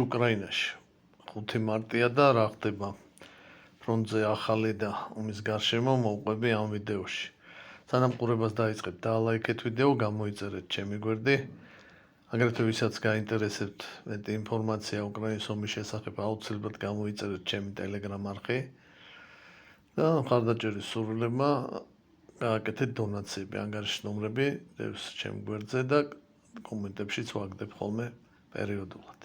უკრაინაში 5 მარტია და რა ხდება ფრონტზე ახალი და ომის გარშემო მოვყვები ამ ვიდეოში. სანამ ყურებას დაიწყებთ, დალაიქეთ ვიდეო, გამოიწერეთ ჩემი გვერდი. აგრეთვე ვისაც გაინტერესებთ მეტი ინფორმაცია უკრაინის ომის შესახებ, აუცილებლად გამოიწერეთ ჩემი Telegram არხი და მხარდაჭერის სურვილებმა გააკეთეთ დონაციები, ანგარიშის ნომრები დევს ჩემ გვერდზე და კომენტებშიც ვაგდებ ხოლმე პერიოდულად.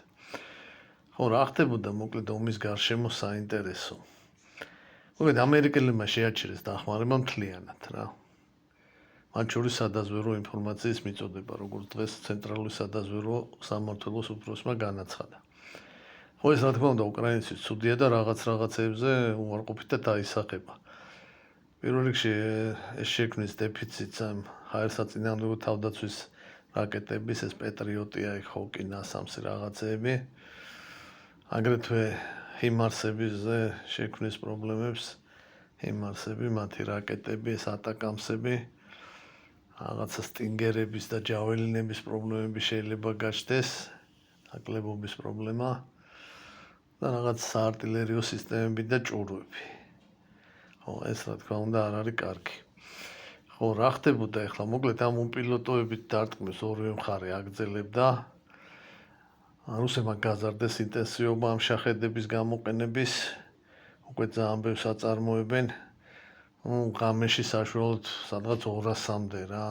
ხო, რა ხდებოდა მოკლედ ომის გარშემო საინტერესო. მოკლედ ამერიკელებმა შეაჩერეს დახმარება მთლიანად რა. მათ შორის სადაზვერვო ინფორმაციის მიწოდება, როგორც დღეს ცენტრალური სადაზვერვო სამმართველოს უფროსმა განაცხადა. ხო, ეს რა თქმა უნდა უკრაინისთვის ცუდია და რაღაცებზე უარყოფითად აისახება. პირველ რიგში ეს შექმნის დეფიციტს ამ ჰაერსაწინააღმდეგო თავდაცვის რაკეტების, ეს პეტრიოტია, ხოკი, ნასამსი რაღაცეები. აგრეთვე ჰიმარსებზე შექმნის პრობლემებს, ჰიმარსები, მათი რაკეტები, ატაკამსები, რაღაცა სტინგერების და ჯაველინების პრობლემები შეიძლება გაჩნდეს, ნაკლებობის პრობლემა და რაღაც საარტილერიო სისტემები და ჭურვები. ხო, ეს რა თქმა უნდა არ არის კარგი. ხო, რა ხდებოდა ახლა? მოკლედ ამ უპილოტოებით დარტყმის ორივე მხარე აგრძელებდა. რუსებმა გაზარდეს ინტენსივობა ამ შაჰედების გამოყენების, უკვე ძალიან ბევრს აწარმოებენ. ღამეში საშუალოდ სადღაც 200-მდე რა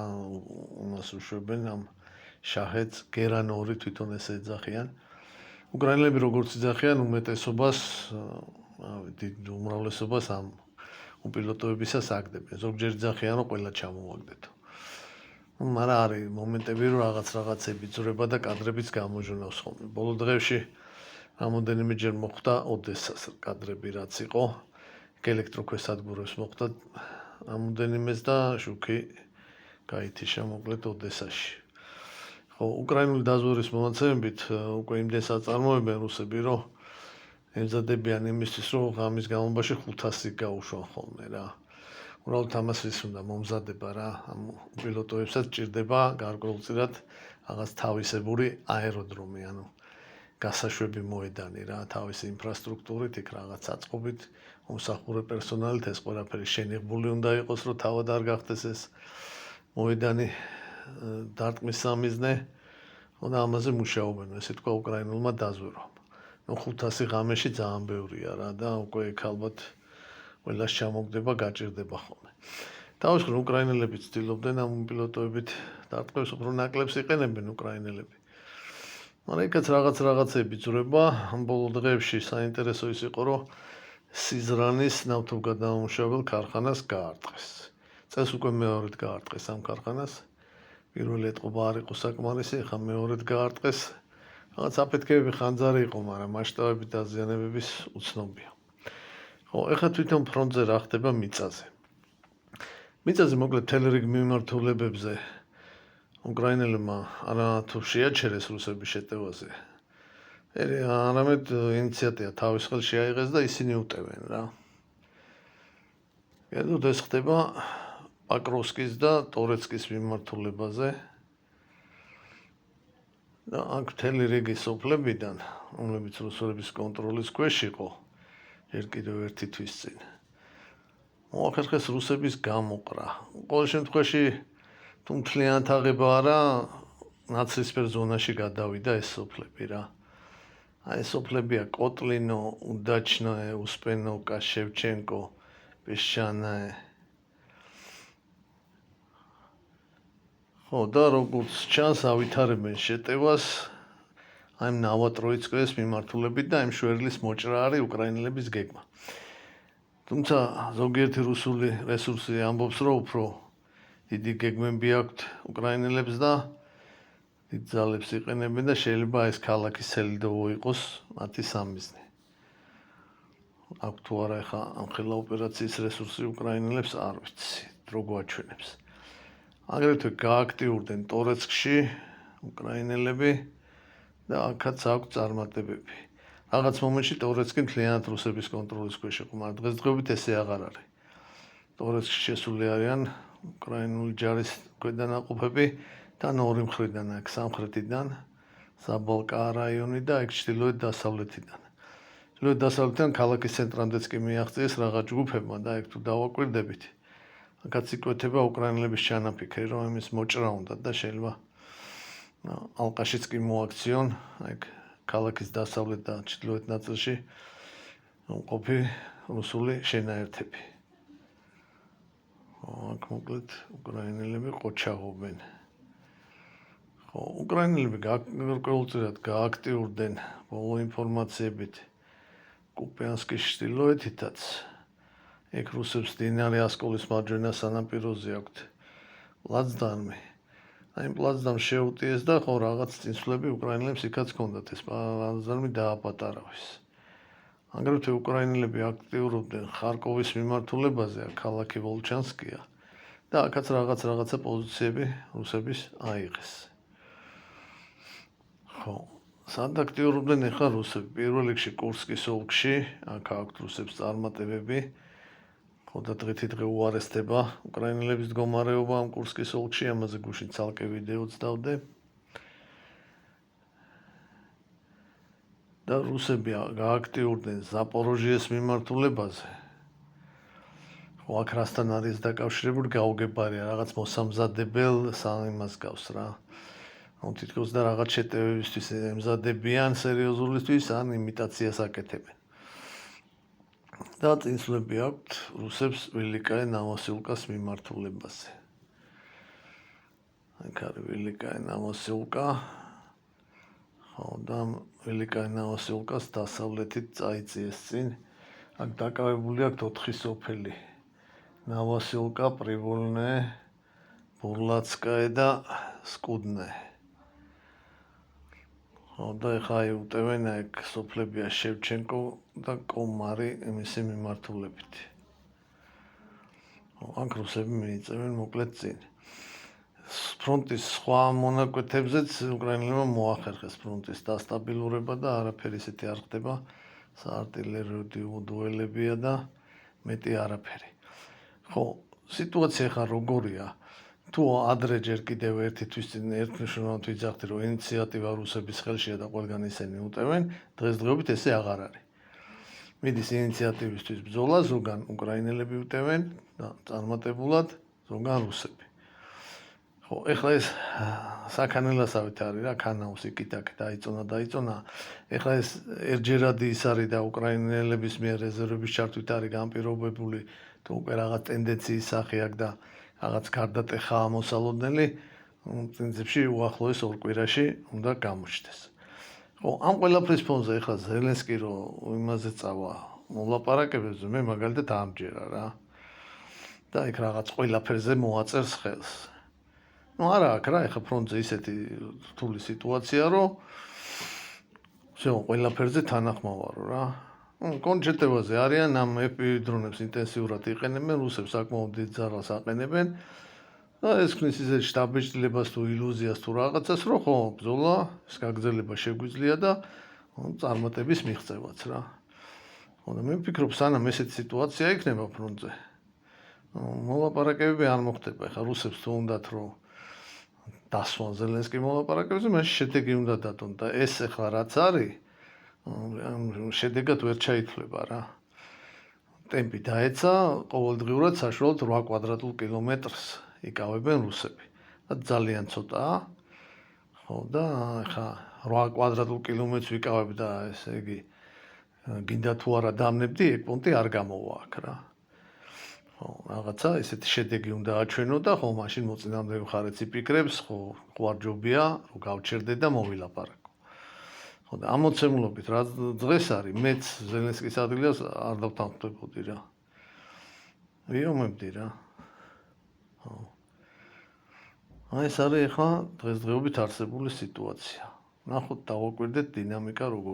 იმას უშვებენ ამ შაჰედს, გერან 2 თვითონ ესე ეძახიან. უკრაინელები როგორც იძახიან, უმეტესობას, დიდ უმრავლესობას ამ უპილოტოებისას აგდებენ. ზოგჯერ იძახიან, რომ ყველა ჩამოვაგდეთო. მაგრამ არის მომენტები, რომ რაღაცები ძვრება და კადრებიც გამოჟონავს ხოლმე. ბოლო დღეებში რამოდენიმეჯერ მოხდა ოდესას კადრები რაც იყო, ელექტროქვესადგურებს მოხდა რამოდენიმეს და შუქი გაითიშა მოკლედ ოდესაში. ხო, უკრაინული დაზვერვის მონაცემებით უკვე იმდენს აწარმოებენ რუსები, რომ ემზადებიან იმისთვის, რომ ღამის განმავლობაში 500 გაუშვან ხოლმე რა. უბრალოდ ამას ვის უნდა მომზადება რა, ამ პილოტოებსაც ჭირდება გარკვეულწილად რაღაც თავისებური აეროდრომი, ანუ გასაშვები მოედანი რა, თავისი ინფრასტრუქტურით, იქ რაღაც აწყობით, მომსახურე პერსონალით ეს ყველაფერი შენიღბული უნდა იყოს, რომ თავად არ გახდეს ეს მოედანი დარტყმის სამიზნე, და ამაზე მუშაობენ, ესე თქვა უკრაინულმა დაზვერვამ. 500 ღამეში ძალიან ბევრია რა და უკვე იქ ალბათ ყველას ჩამოგდება, გაჭირდება ხოლმე. თავის მხრივ უკრაინელები ცდილობდნენ ამ პილოტოებით დარტყმებს უფრო ნაკლებს იყენებენ უკრაინელები. მაგრამ იქაც რაღაცები ძვრება, ამ ბოლო დღეებში საინტერესო ის იყო, რომ სიზრანის ნავთობგადამამუშავებელ ქარხანას გაარტყეს. წელს უკვე მეორედ გაარტყეს ამ ქარხანას. პირველი ეტყობა არ იყო საკმარისი, ახლა მეორედ გაარტყეს. რაღაც აფეთქებები ხანძარი იყო, მაგრამ მასშტაბები და ზიანებების უცნობია. ხო, ეხლა თვითონ ფრონტზე რა ხდება მიწაზე. მიწაზე მოკლედ მთელი რიგი მიმართულებებზე უკრაინელებმა არათუ შეაჩერეს რუსების შეტევაზე. არამედ ინიციატივა თავის ხელში აიღეს და ისინი უტევენ რა. კერძოდ ეს ხდება პაკროვსკის და ტორეცკის მიმართულებაზე. და აქ მთელი რიგი სოფლებიდან, რომლებიც რუსების კონტროლის ქვეშ იყო, ჯერ კიდევ ერთი თვის წინ. მოახერხეს რუსების გამოყრა. ყოველ შემთხვევაში თუ მთლიანად აღება არა, ნაცრისფერ ზონაში გადავიდა ეს სოფლები რა. აი ეს სოფლებია კოტლინო, უდაჩნოე, უსპენოვკა, შევჩენკო, პეშჩანაე. ხო, და როგორც ჩანს, ავითარებენ შეტევას აი ნავატროიცკის მიმართულებით და იმ შვერილის მოჭრა არის უკრაინელების გეგმა. თუმცა ზოგიერთი რუსული რესურსი ამბობს, რომ უფრო დიდი გეგმები აქვთ უკრაინელებს და დიდ ძალებს იყენებენ და შეიძლება ეს ქალაქი სელიდოვო იყოს მათი სამიზნე. აქ თუ არა ახლა ამ ხელა ოპერაციის რესურსი უკრაინელებს არ ვიცი, დრო გვაჩვენებს. აგრეთვე გააქტიურდნენ ტორეცკში უკრაინელები და აქაც აქვს წარმატებები. რაღაც მომენტში ტორეცკი მთლიანად რუსების კონტროლის ქვეშ იყო, მაგრამ დღესდღეობით ესე აღარ არის. ტორეცკში შესული არიან უკრაინული ჯარის ქვედანაყოფები თან ორი მხრიდან, აქ სამხრეთიდან საბალკა რაიონი და ეგ ჩრდილოეთ დასავლეთიდან. ჩრდილოეთ დასავლეთიდან ქალაქის ცენტრამდეც კი მიაღწიეს რაღაც ჯგუფებმა და ეგ თუ დავაკვირდებით. აქაც იკვეთება უკრაინელების ჩანაფიქრი, რომ იმის მოჭრა უნდა და შეიძლება ალყაშიც კი მოაქციონ, ეგ ქალაქის დასავლეთ და ჩრდილოეთ ნაწილში ყოფი რუსული შენაერთები. აქ მოკლედ უკრაინელები ყოჩაღობენ. უკრაინელები გარკვეულწილად გააქტიურდნენ ბოლო ინფორმაციებით კუპიანსკის ჩრდილოეთითაც. ეგ რუსებს მდინარე ასკოლის მარჯვენა სანაპიროზე აქვთ პლაცდარმი. იმ პლაცდარმს შეუტიეს და ხო რაღაც წინსვლები უკრაინელებს იქაც ჰქონდათ ეს პლაცდარმი დააპატარავეს. აგრეთვე უკრაინელები აქტიურობდნენ ხარკოვის მიმართულებაზე, ქალაქი ვოლჩანსკია და აქაც რაღაცა პოზიციები რუსების აიღეს. ხო, სად აქტიურობდნენ ახლა რუსები? პირველ რიგში კურსკის ოლქში, აქ აქვთ რუსებს წარმატებები. ხო და დღითიდღე უარესდება უკრაინელების მდგომარეობა ამ კურსკის ოლქში, ამაზე გუშინ ცალკე ვიდეო ვცდავდე. და რუსები გააქტიურდნენ ზაპოროჟიეს მიმართულებაზე. ხო, აქ რასთან არის დაკავშირებული გაუგებარია, რაღაც მოსამზადებელ იმას გავს რა. თითქოს და რაღაც შეტევებისთვის ემზადებიან სერიოზულისთვის, ან იმიტაციას აკეთებენ. და წინსვლები აქვთ რუსებს ველიკაე ნოვოსილკას მიმართულებაზე. აქ არის ველიკაე ნოვოსილკა. ხო, და ველიკაე ნოვოსილკას დასავლეთით წაიწიეს წინ. აქ დაკავებული აქვთ 4 სოფელი. ნოვოსილკა, პრივოლნე, ბურლაცკაე და სკუდნე. და ეხლა უტევენ ეგ სოფლებია შევჩენკო და კომარი მისი მიმართულებით. აქ რუსები მიიწევენ მოკლედ წინ. ფრონტის სხვა მონაკვეთებზეც უკრაინელებმა მოახერხეს ფრონტის დასტაბილურება და არაფერი ისეთი არ ხდება. საარტილერიო დუელებია და მეტი არაფერი. ხო, სიტუაცია ხა როგორია? თუ ადრე ჯერ კიდევ ერთი თვის წინ ერთმნიშვნელოვნად ვიძახდი, რომ ინიციატივა რუსების ხელშია და ყველგან ისინი უტევენ, დღესდღეობით ესე აღარ არის. მიდის ინიციატივისთვის ბრძოლა, ზოგან უკრაინელები უტევენ და წარმატებულად, ზოგან რუსები. ხო, ეხლა ეს საქანელასავით არის რა, ქანაუს იქით-აქ დაიწონა. ეხლა ეს ერთჯერადი ის არის და უკრაინელების მიერ რეზერვების ჩართვით არის განპირობებული, თუ უკვე რაღაც ტენდენციის სახე აქვს და რაღაც გარდატეხაა მოსალოდნელი, პრინციპში უახლოეს 2 კვირაში უნდა გამოჩნდეს. ხო, ამ ყველაფრის ფონზე ეხლა ზელენსკი რო იმაზე წავა მოლაპარაკებებზე, მე მაგალითად ამჯერა რა. და იქ რაღაც ყველაფერზე მოაწერს ხელს. არა აქ რა, ეხლა ფრონტზე ისეთი რთული სიტუაცია, რომ ყველაფერზე თანახმოვარო რა. კონჩეტევაზე არიან ამ ეპიდრონებს ინტენსიურად იყენებენ, რუსებს საკმაოდ დიდ ძალას აყენებენ და ეს ქმნის ისეთ შთაბეჭდილებას თუ ილუზიას თუ რაღაცას, რომ ხო, ბრძოლა, ეს გაგრძელება შეგვიძლია და წარმატების მიღწევაც რა. ხო და მე ვფიქრობ, სანამ ესეთი სიტუაცია იქნება ფრონტზე, მოლაპარაკებები არ მოხდება. ეხლა რუსებს თუ უნდათ რომ დასვან ზელენსკი მოლაპარაკებებზე, მაშინ შედეგი უნდა დადონ და ეს ეხლა რაც არის, შედეგად ვერ ჩაითვლება რა. ტემპი დაეცა, ყოველდღიურად საშუალოდ 8 კვადრატულ კილომეტრს იკავებენ რუსები. და ძალიან ცოტაა. ხო და ეხლა 8 კვადრატულ კილომეტრს ვიკავებ და ესე იგი გინდა თუ არა დამნებდი, ეგ პონტი არ გამოვა აქ რა. ხო, რაღაცა ესეთი შედეგი უნდა აჩვენო და ხო, მაშინ მოწინააღმდეგე მხარეც იფიქრებს, ხო, ყوارჯობია, რომ გავჩერდე და მოვილაპარაკო. ხო და ამ მოცემულობით რა დღეს არის, მეც ზელენსკის ადგილას არ დავთანხმდებოდი რა. ვიომებდი რა. ხო. აი ეს არის ახლა დღესდღეობით არსებული სიტუაცია. ნახოთ, დავაკვირდეთ დინამიკა როგორ